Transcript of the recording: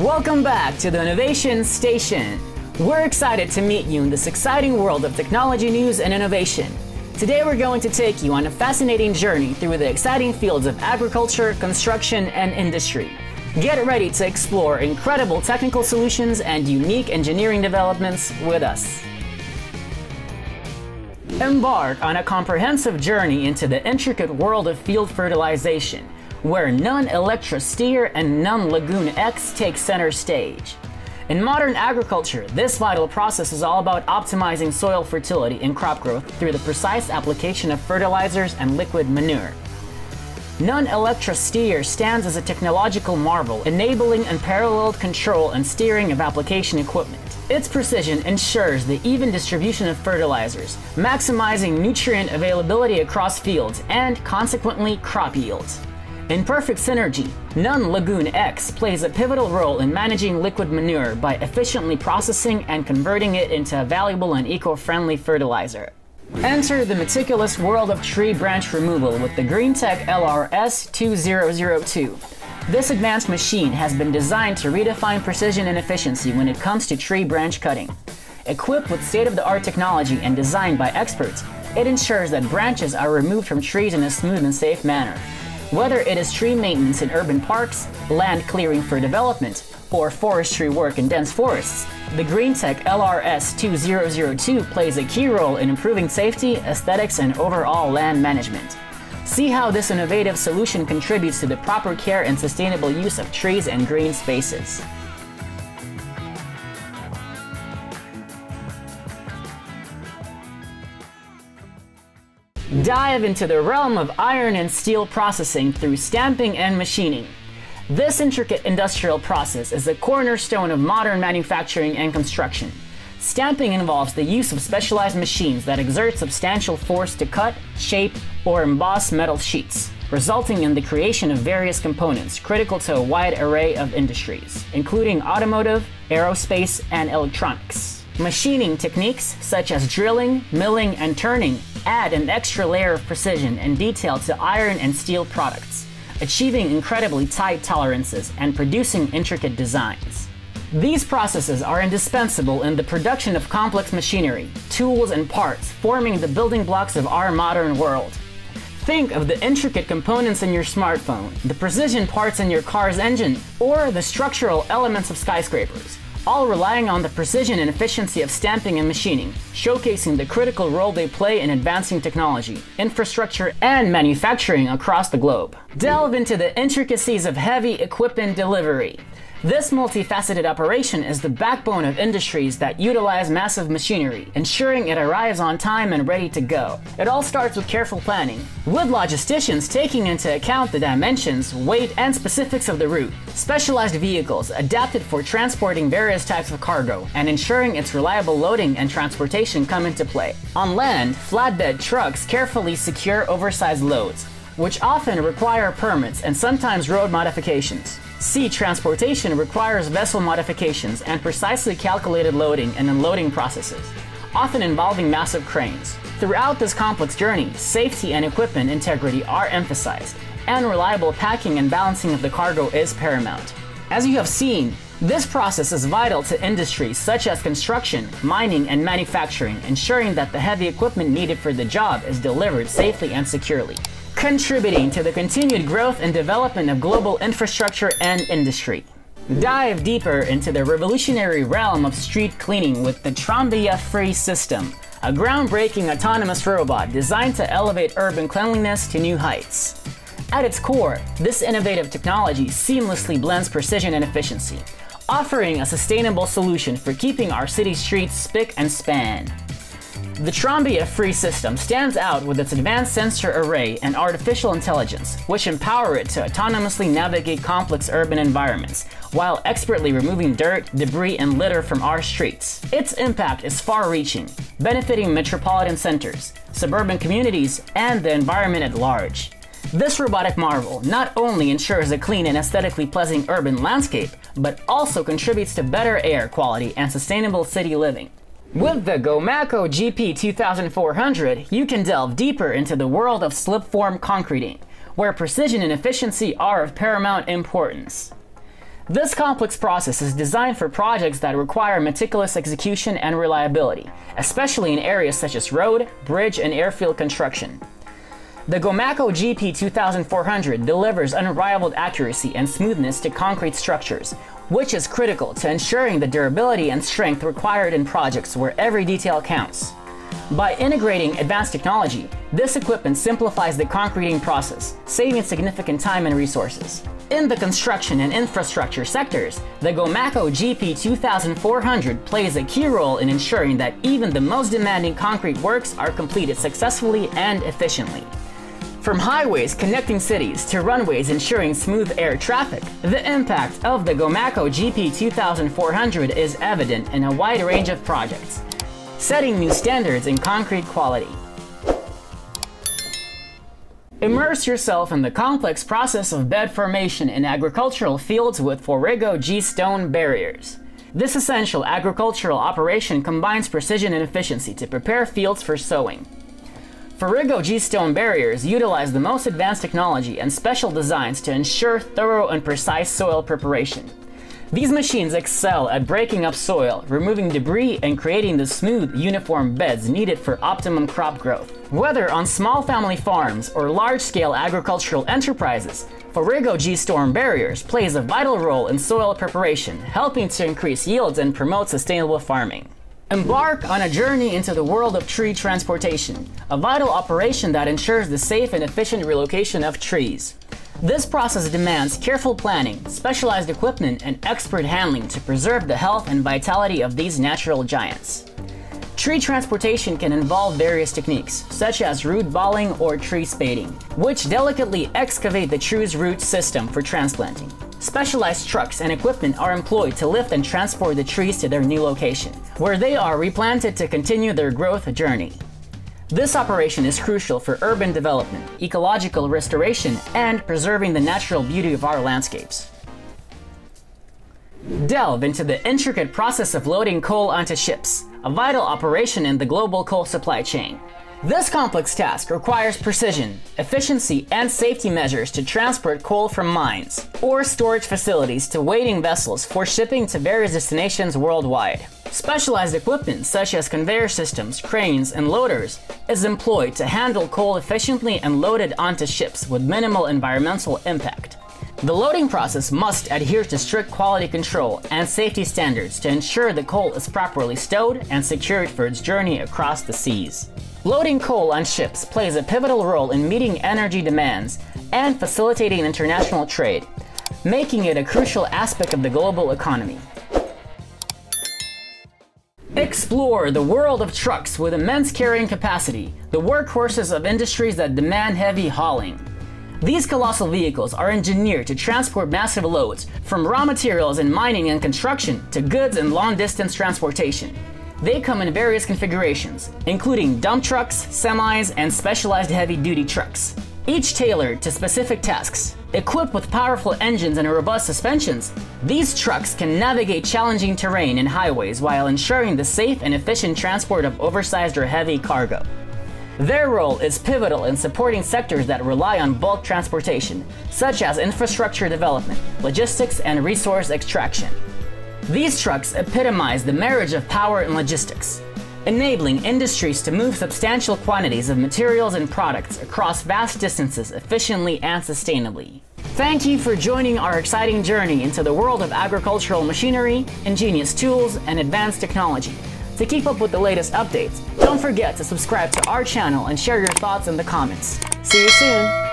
Welcome back to the Innovation Station. We're excited to meet you in this exciting world of technology news and innovation. Today we're going to take you on a fascinating journey through the exciting fields of agriculture, construction, and industry. Get ready to explore incredible technical solutions and unique engineering developments with us. Embark on a comprehensive journey into the intricate world of field fertilization, where non-electrosteer and non-lagoon X take center stage. In modern agriculture, this vital process is all about optimizing soil fertility and crop growth through the precise application of fertilizers and liquid manure. Non-electrosteer stands as a technological marvel, enabling unparalleled control and steering of application equipment. Its precision ensures the even distribution of fertilizers, maximizing nutrient availability across fields and, consequently, crop yields. In perfect synergy, non-lagoon X plays a pivotal role in managing liquid manure by efficiently processing and converting it into a valuable and eco-friendly fertilizer. Enter the meticulous world of tree branch removal with the GreenTech LRS2002. This advanced machine has been designed to redefine precision and efficiency when it comes to tree branch cutting. Equipped with state-of-the-art technology and designed by experts, it ensures that branches are removed from trees in a smooth and safe manner. Whether it is tree maintenance in urban parks, land clearing for development, or forestry work in dense forests, the GreenTech LRS2002 plays a key role in improving safety, aesthetics, and overall land management. See how this innovative solution contributes to the proper care and sustainable use of trees and green spaces. Dive into the realm of iron and steel processing through stamping and machining. This intricate industrial process is a cornerstone of modern manufacturing and construction. Stamping involves the use of specialized machines that exert substantial force to cut, shape, or emboss metal sheets, resulting in the creation of various components critical to a wide array of industries, including automotive, aerospace, and electronics. Machining techniques such as drilling, milling, and turning add an extra layer of precision and detail to iron and steel products, achieving incredibly tight tolerances and producing intricate designs. These processes are indispensable in the production of complex machinery, tools, and parts, forming the building blocks of our modern world. Think of the intricate components in your smartphone, the precision parts in your car's engine, or the structural elements of skyscrapers, all relying on the precision and efficiency of stamping and machining, showcasing the critical role they play in advancing technology, infrastructure, and manufacturing across the globe. Delve into the intricacies of heavy equipment delivery. This multifaceted operation is the backbone of industries that utilize massive machinery, ensuring it arrives on time and ready to go. It all starts with careful planning, with logisticians taking into account the dimensions, weight, and specifics of the route, specialized vehicles adapted for transporting various types of cargo, and ensuring its reliable loading and transportation come into play. On land, flatbed trucks carefully secure oversized loads, which often require permits and sometimes road modifications. Sea transportation requires vessel modifications and precisely calculated loading and unloading processes, often involving massive cranes. Throughout this complex journey, safety and equipment integrity are emphasized, and reliable packing and balancing of the cargo is paramount. As you have seen, this process is vital to industries such as construction, mining, and manufacturing, ensuring that the heavy equipment needed for the job is delivered safely and securely, contributing to the continued growth and development of global infrastructure and industry. Dive deeper into the revolutionary realm of street cleaning with the Troma Free System, a groundbreaking autonomous robot designed to elevate urban cleanliness to new heights. At its core, this innovative technology seamlessly blends precision and efficiency, offering a sustainable solution for keeping our city streets spick and span. The Troma Free System stands out with its advanced sensor array and artificial intelligence, which empower it to autonomously navigate complex urban environments, while expertly removing dirt, debris, and litter from our streets. Its impact is far-reaching, benefiting metropolitan centers, suburban communities, and the environment at large. This robotic marvel not only ensures a clean and aesthetically pleasing urban landscape, but also contributes to better air quality and sustainable city living. With the Gomaco GP 2400, you can delve deeper into the world of slipform concreting, where precision and efficiency are of paramount importance. This complex process is designed for projects that require meticulous execution and reliability, especially in areas such as road, bridge, and airfield construction. The Gomaco GP2400 delivers unrivaled accuracy and smoothness to concrete structures, which is critical to ensuring the durability and strength required in projects where every detail counts. By integrating advanced technology, this equipment simplifies the concreting process, saving significant time and resources. In the construction and infrastructure sectors, the Gomaco GP2400 plays a key role in ensuring that even the most demanding concrete works are completed successfully and efficiently. From highways connecting cities to runways ensuring smooth air traffic, the impact of the Gomaco GP2400 is evident in a wide range of projects, setting new standards in concrete quality. Immerse yourself in the complex process of bed formation in agricultural fields with ForoG G-stone barriers. This essential agricultural operation combines precision and efficiency to prepare fields for sowing. ForoG G-stone barriers utilize the most advanced technology and special designs to ensure thorough and precise soil preparation. These machines excel at breaking up soil, removing debris, and creating the smooth, uniform beds needed for optimum crop growth. Whether on small family farms or large-scale agricultural enterprises, ForoG G-stone barriers plays a vital role in soil preparation, helping to increase yields and promote sustainable farming. Embark on a journey into the world of tree transportation, a vital operation that ensures the safe and efficient relocation of trees. This process demands careful planning, specialized equipment, and expert handling to preserve the health and vitality of these natural giants. Tree transportation can involve various techniques, such as root balling or tree spading, which delicately excavate the tree's root system for transplanting. Specialized trucks and equipment are employed to lift and transport the trees to their new location, where they are replanted to continue their growth journey. This operation is crucial for urban development, ecological restoration, and preserving the natural beauty of our landscapes. Delve into the intricate process of loading coal onto ships, a vital operation in the global coal supply chain. This complex task requires precision, efficiency, and safety measures to transport coal from mines or storage facilities to waiting vessels for shipping to various destinations worldwide. Specialized equipment such as conveyor systems, cranes, and loaders is employed to handle coal efficiently and load it onto ships with minimal environmental impact. The loading process must adhere to strict quality control and safety standards to ensure the coal is properly stowed and secured for its journey across the seas. Loading coal on ships plays a pivotal role in meeting energy demands and facilitating international trade, making it a crucial aspect of the global economy. Explore the world of trucks with immense carrying capacity, the workhorses of industries that demand heavy hauling. These colossal vehicles are engineered to transport massive loads, from raw materials in mining and construction to goods and long-distance transportation. They come in various configurations, including dump trucks, semis, and specialized heavy-duty trucks, each tailored to specific tasks. Equipped with powerful engines and robust suspensions, these trucks can navigate challenging terrain and highways while ensuring the safe and efficient transport of oversized or heavy cargo. Their role is pivotal in supporting sectors that rely on bulk transportation, such as infrastructure development, logistics, and resource extraction. These trucks epitomize the marriage of power and logistics, enabling industries to move substantial quantities of materials and products across vast distances efficiently and sustainably. Thank you for joining our exciting journey into the world of agricultural machinery, ingenious tools, and advanced technology. To keep up with the latest updates, don't forget to subscribe to our channel and share your thoughts in the comments. See you soon!